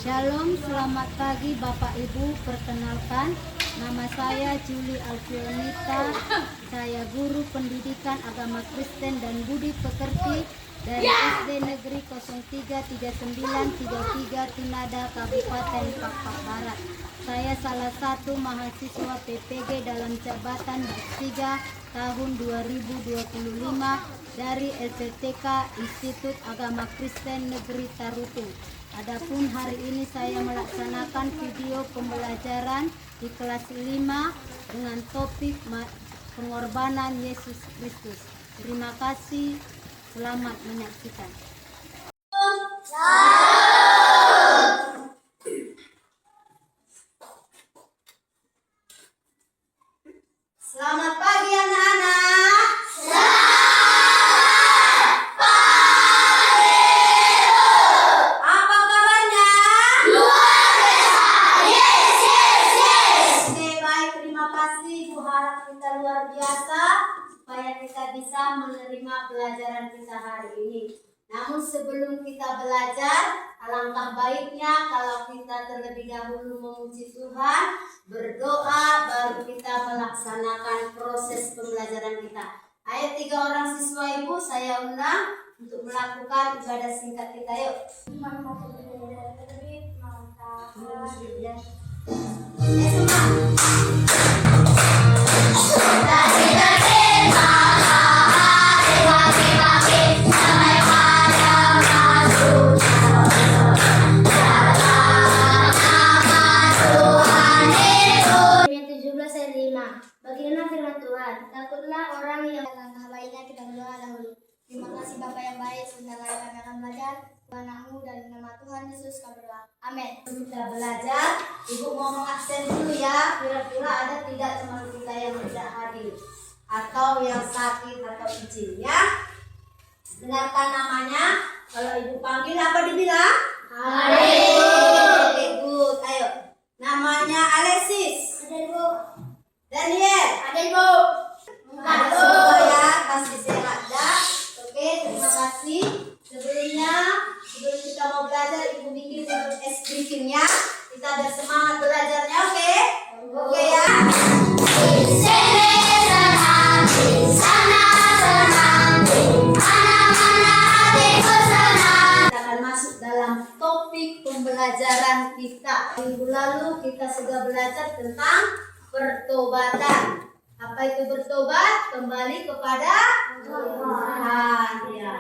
Shalom, selamat pagi Bapak Ibu. Perkenalkan, nama saya Julie Alfionita. Saya guru pendidikan agama Kristen dan budi pekerti dari SD Negeri 033933 Tinada, Kabupaten Pakpak Barat. Saya salah satu mahasiswa PPG dalam jabatan 3 tahun 2025 dari LPTK Institut Agama Kristen Negeri Tarutung. Adapun hari ini saya melaksanakan video pembelajaran di kelas 5 dengan topik pengorbanan Yesus Kristus. Terima kasih, selamat menyaksikan. Selamat pagi anak-anak. Apa kabarnya? Luar biasa. Yes. Oke, baik, terima kasih. Bu harap kita luar biasa supaya kita bisa menerima pelajaran kita hari ini. Namun sebelum kita belajar, alangkah baiknya kalau kita terlebih dahulu memuji Tuhan, berdoa, baru kita melaksanakan proses pembelajaran kita. Ayo 3 orang siswa ibu saya undang untuk melakukan ibadah singkat kita, yuk. Bagaimana firman Tuhan? Takutlah orang yang langkah baiknya kita berdoa dahulu. Terima kasih Bapak yang baik, sebentar lagi kami akan belajar. Anakmu dan nama Tuhan Yesus kami berdoa. Amin. Kita belajar, ibu mau mengabsen dulu ya. Kira-kira ada tidak teman kita yang tidak hadir atau yang sakit atau izin ya. Dengarkan namanya. Kalau ibu panggil apa dibilang? Oke, good. Ayo. Namanya Alexis. Ada Ibu. Daniel. Ada Ibu. Ada semua ya, kasih sehat dah. Oke, terima kasih. Sebelum kita mau belajar, ibu bikin es briefingnya. Kita bersemangat belajarnya, oke? Oke ya. Kita akan masuk dalam topik pembelajaran kita. Minggu lalu kita sudah belajar tentang pertobatan. Apa itu bertobat? Kembali kepada Tuhan. Ya.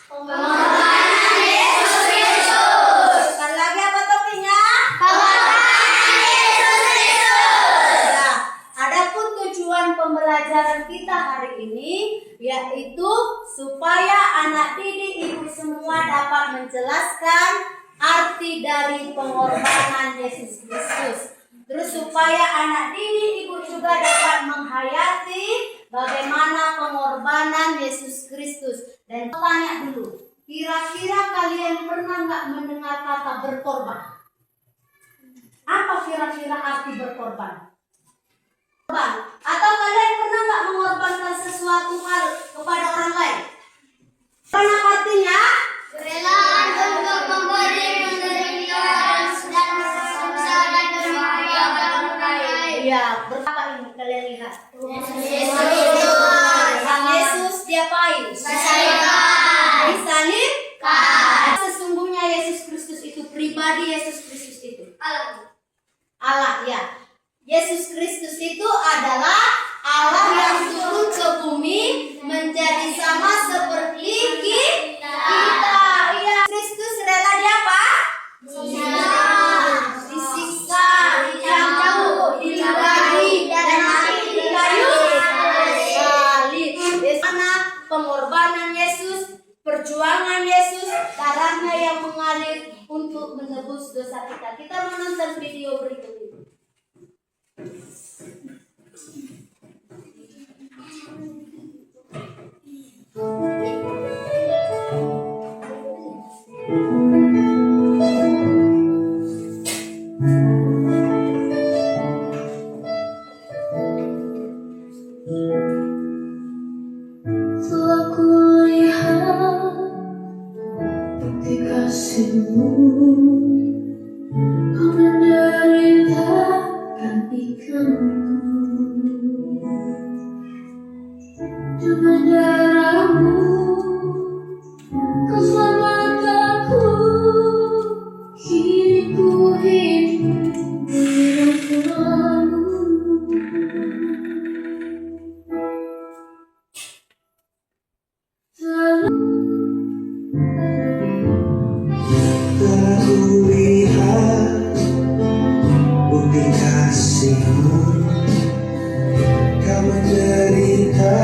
Pengorbanan Yesus Kristus. Sekali lagi apa topiknya? Pengorbanan Yesus Kristus. Ya. Adapun tujuan pembelajaran kita hari ini yaitu supaya anak didik ibu semua dapat menjelaskan arti dari pengorbanan Yesus Kristus. Terus supaya anak didik ibu juga dapat menghayati bagaimana pengorbanan Yesus Kristus. Dan tanya dulu, kira-kira kalian pernah nggak mendengar kata berkorban? Apa kira-kira arti berkorban? Atau kalian pernah nggak mengorbankan sesuatu hal kepada orang lain? Apa artinya? Rela untuk memberi menderita dan sengsara demi orang lain. Ya, berapa ini kalian lihat? Yesus. Yesus diapain? Disalibkan. Sesungguhnya Yesus Kristus itu pribadi, Yesus Kristus itu Allah ya. Yesus Kristus itu adalah Allah yang turun ke bumi menjadi sama seperti kita. Iya, Kristus rela diapa? Disiksa, dicambuk, diludahi, dan mati di kayu salib. Bagaimana pengorbanan Yesus, perjuangan Yesus, darahnya yang mengalir untuk menebus dosa kita. Kita menonton video berikut ini. Telah kulihat bukti kasih kasihmu, kau menderita gantikanku dengan darahmu, kau selamatkanku. Kini ku hidup bersamamu. Telah kulihat bukti kasihmu, kau menderita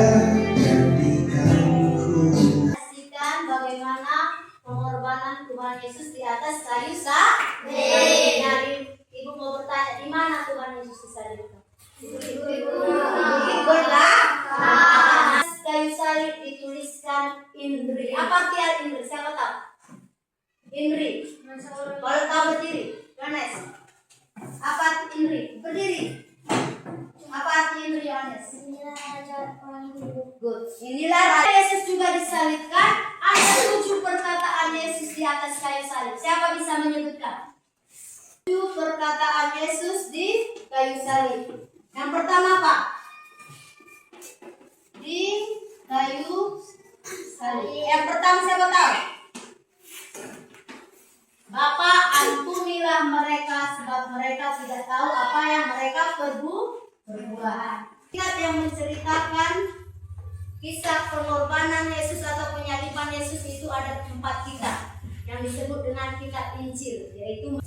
gantikanku. Saksikan bagaimana pengorbanan Tuhan Yesus di atas kayu salib. Jadi ibu mau bertanya, di mana Tuhan Yesus disalibkan? Ibu belakang. Kayu salib dituliskan Indri. Apa arti Indri? Siapa tahu? Indri. Kalau tahu berdiri. Yohanes. Apa arti Indri? Berdiri. Apa arti Indri, Yohanes? Good. Inilah Raja Yesus juga disalibkan. Ada 7 perkataan Yesus di atas kayu salib. Siapa bisa menyebutkan? 7 perkataan Yesus di kayu salib. Yang pertama apa? Di kayu salib. Yang pertama siapa tahu? Bapa, ampunilah mereka sebab mereka tidak tahu apa yang mereka perbuat. Ingat yang menceritakan kisah pengorbanan Yesus atau penyaliban Yesus itu ada 4 kitab yang disebut dengan kitab Injil, yaitu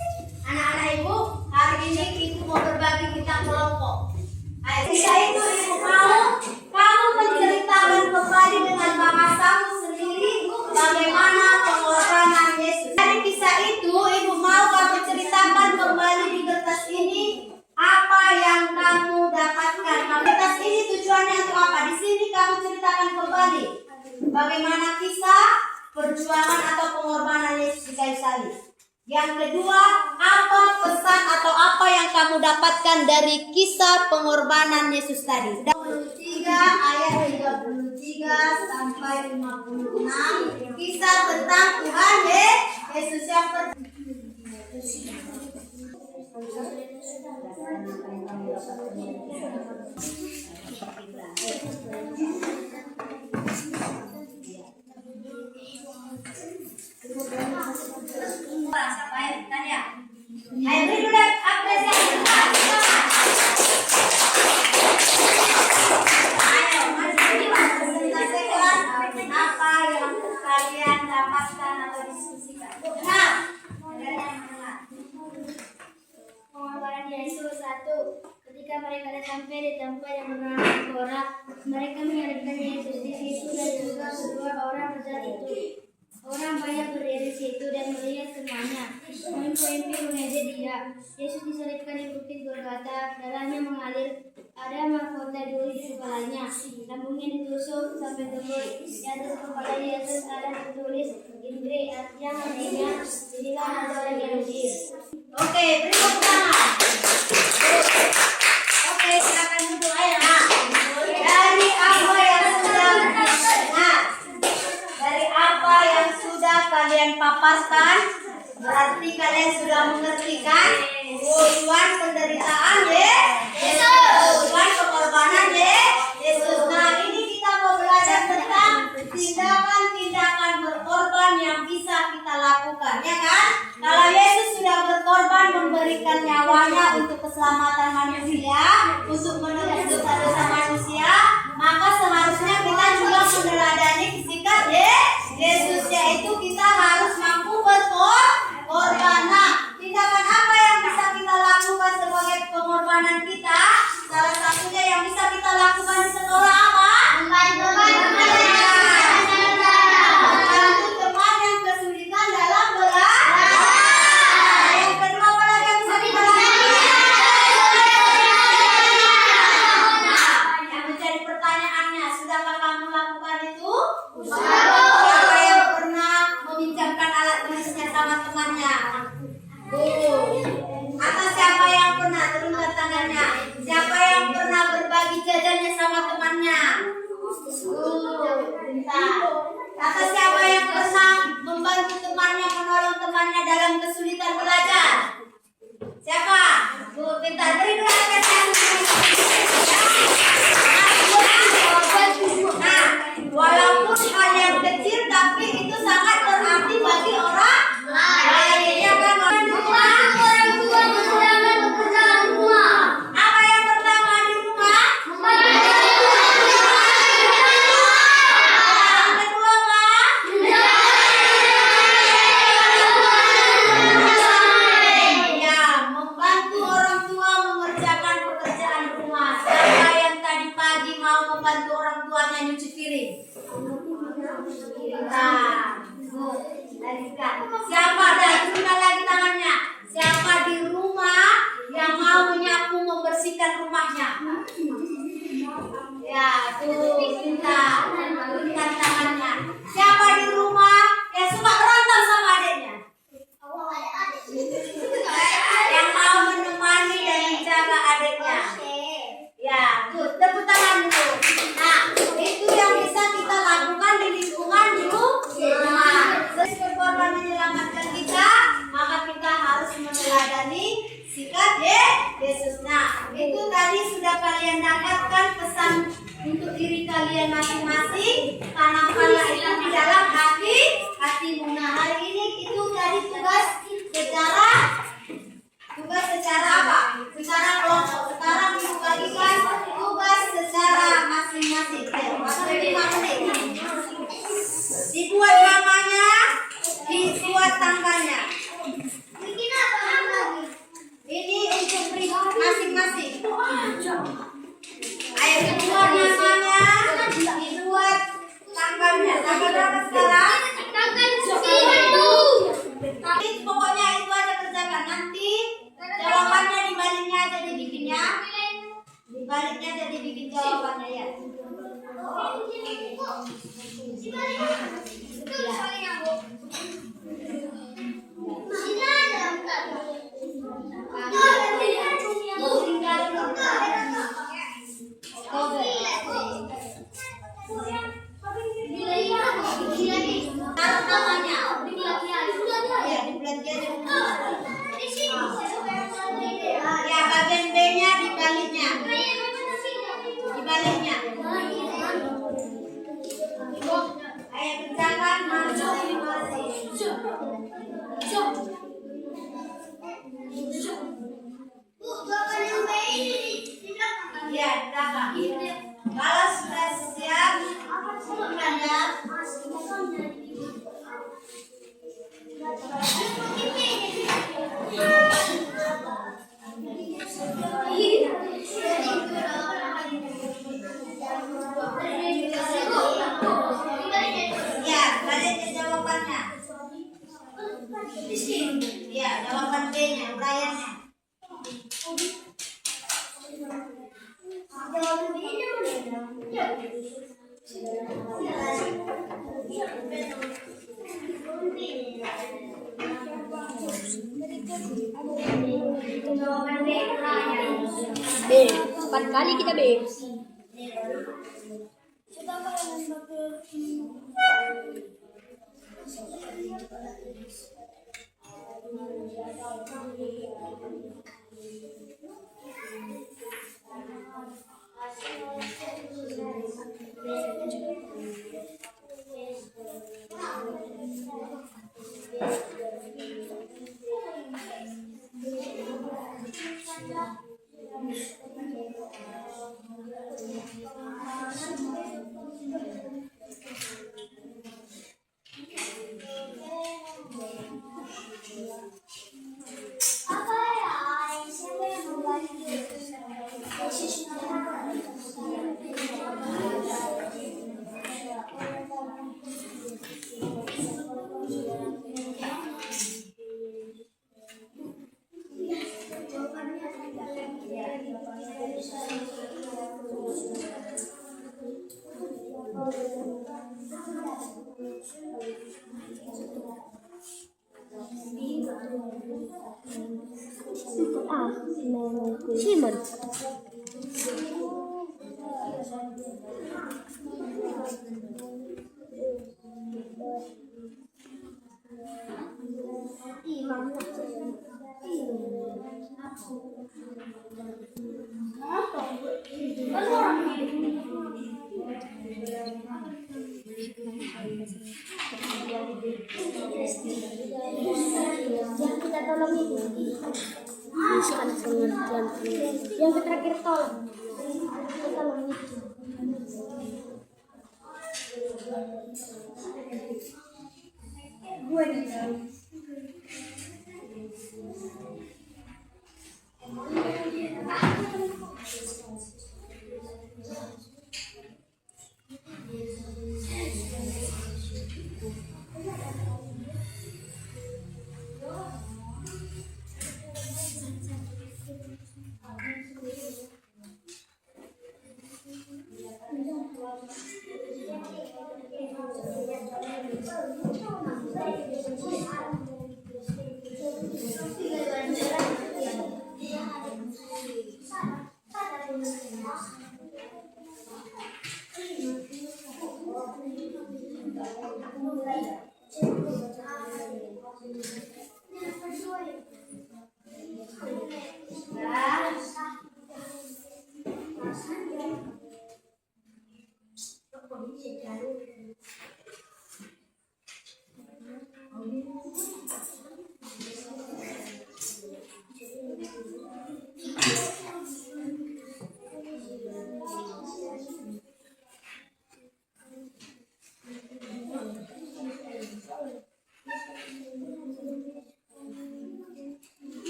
anak-anak ibu, hari ini ibu mau berbagi kitab kelompok. Kisah itu ibu mau kamu menceritakan kembali dengan bahasamu sendiri bagaimana pengorbanan Yesus. Dari kisah itu ibu mau kamu ceritakan kembali di kertas ini apa yang kamu dapatkan. Kertas ini tujuannya untuk apa? Di sini kamu ceritakan kembali bagaimana kisah perjuangan atau pengorbanan Yesus di kayu salib. Yang kedua, apa pesan atau apa yang kamu dapatkan dari kisah pengorbanan Yesus tadi? 23 ayat 33 sampai 56, kisah tentang Tuhan Yesus yang siapa yang tanya? Ayo beri dulu apresiasi. Ayo, mari presentasikan apa yang kalian dapatkan atau diskusikan. Nah, dari yang mendengar. Pengorbanan Yesus 1. Ketika mereka sampai di tempat yang bernama Gora, mereka menyalibkan Yesus di situ dan juga kedua orang bejat itu. Orang banyak berdiri di situ dan melihat semuanya. Pemimpin mengejek dia. Yesus disalibkan di bukit Golgota, darahnya mengalir, ada mahkota duri di kepalanya. Lambungnya ditusuk sampai tembus. Di atas kepala Yesus ada tertulis Indri, yang artinya inilah ada orang Yahudi. Oke, beri tepuk tangan. Oke, silakan duduk ayo. Dari apa yang sudah dari apa yang sudah kalian paparkan, berarti kalian sudah mengerti kan? Tujuan penderitaan Yesus, tujuan pengorbanan Yesus. Nah, ini kita mau belajar tentang tindakan-tindakan berkorban yang bisa kita lakukan, ya kan? Kalau Yesus sudah berkorban memberikan nyawanya untuk keselamatan manusia, untuk menebus dosa-dosa manusia, maka seharusnya kita juga meneladani sikap Yesus, yaitu kita harus mampu berkorban. Nah, tindakan apa yang bisa kita lakukan sebagai pengorbanan kita? Salah satunya yang bisa kita lakukan di sekolah apa? Membantu teman yang kesulitan dalam belajar. Yang kedua apa lagi yang bisa kita lakukan? Yang menjadi pertanyaannya, sudahkah kamu lakukan itu? Siapa yang pernah meminjamkan alat tulisnya sama temannya? Atau siapa yang pernah, turunkan tangannya? Siapa yang pernah berbagi jajannya sama temannya? Pintar. Kata siapa yang pernah membantu temannya, menolong temannya dalam kesulitan belajar? Siapa? Tuh, pintar. Beri doa Nah, walaupun hal yang kecil tapi itu sangat berarti bagi orang lain. Ya kan? Orang tua mengerjakan pekerjaan rumah. Apa yang pertama di rumah? Yang kedua apa? Ya, membantu orang tua mengerjakan pekerjaan rumah. Siapa yang tadi pagi mau membantu orang tuanya nyuci piring? Nah, siapa dah turunkan lagi tangannya? Siapa di rumah yang mau menyapu membersihkan rumahnya? Ya, tuh kita turunkan tangannya. Siapa di rumah yang suka berantem sama adiknya? Yang mau menemani dan menjaga adiknya? Ya, tuh tepuk tangan dulu. Nah, itu yang bisa kita lakukan di lingkungan rumah. Sebagai korban menyelamatkan kita, maka kita harus meneladani sikap Yesus. Nah, itu tadi sudah kalian dapatkan pesan untuk diri kalian masing-masing. Tanamkanlah itu di dalam hatimu. Nah, hari ini itu tadi tugas secara apa? Secara kelompok. Sekarang dibagikan tugas secara masing-masing. Waktu 5 menit. Dibuat namanya, dibuat tanggalnya. Ini untuk masing-masing. Ayo dibuat namanya, dibuat tanggalnya. Tanggal berapa sekarang? Pokoknya itu aja kerjakan. Nanti jawabannya dibaliknya aja dibikinnya. Dibaliknya aja dibikin jawabannya ya. Taruh namanya. Ya, di belanjaan di rumah. Ya, bagian B-nya dibaliknya. Dibaliknya. Ayo kerjakan masing-masing. Ya, berapa? Kalau sudah siap, bukan ya? Ya, baliknya jawabannya. Ya, jawaban B-nya, uraiannya. B. 4 kali kita B. Simon. Yang kita tolong itu bukan pengertian yang terakhir tolong kita tolong itu. Gue nih.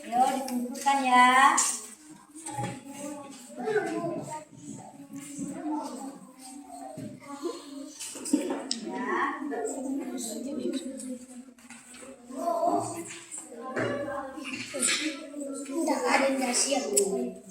Yo, dikumpulkan ya. Tidak ada yang siap. Siap.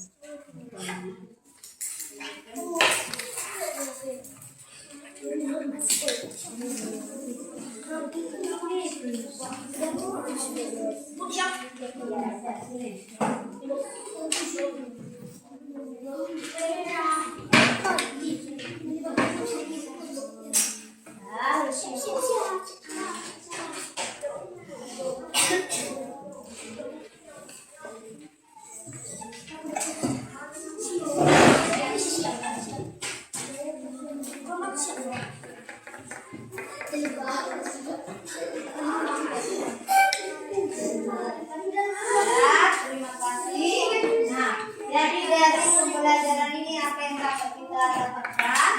dapat kita dapatkan,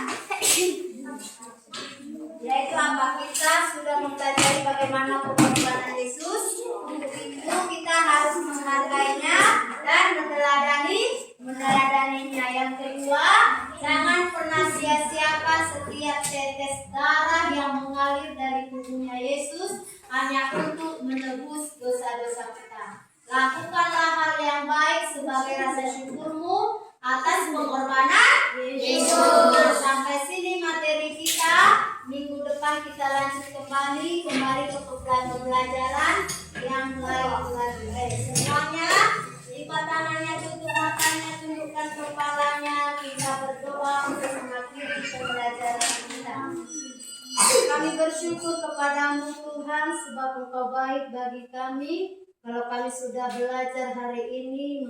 yaitu apa? Kita sudah mempelajari bagaimana pengorbanan Yesus. Untuk itu kita harus menghargainya dan meneladaninya. Yang kedua, jangan pernah sia-siakan setiap tetes darah yang mengalir dari tubuhnya Yesus hanya untuk menebus dosa-dosa kita. Lakukanlah hal yang baik sebagai rasa syukurmu atas pengorbanan Yesus. Nah, sampai sini materi kita. Minggu depan kita lanjut kembali ke pembelajaran yang lain. Semuanya lipat tangannya, tutup matanya, tundukkan kepalanya. Kita berdoa untuk mengakhiri pembelajaran kita. Kami bersyukur kepadamu Tuhan sebab Engkau baik bagi kami. Kalau kami sudah belajar hari ini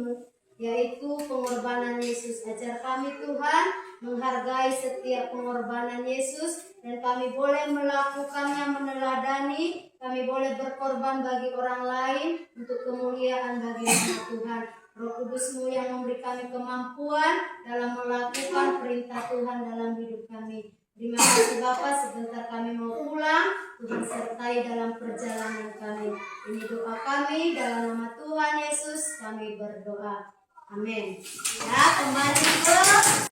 yaitu pengorbanan Yesus, ajar kami Tuhan menghargai setiap pengorbanan Yesus dan kami boleh melakukannya, meneladani, kami boleh berkorban bagi orang lain untuk kemuliaan bagi nama Tuhan. Roh Kudus-Mu yang memberi kami kemampuan dalam melakukan perintah Tuhan dalam hidup kami. Terima kasih Bapa, sebentar kami mau pulang, Tuhan sertai dalam perjalanan kami. Ini doa kami dalam nama Tuhan Yesus kami berdoa. Amin. Ya, kembali ke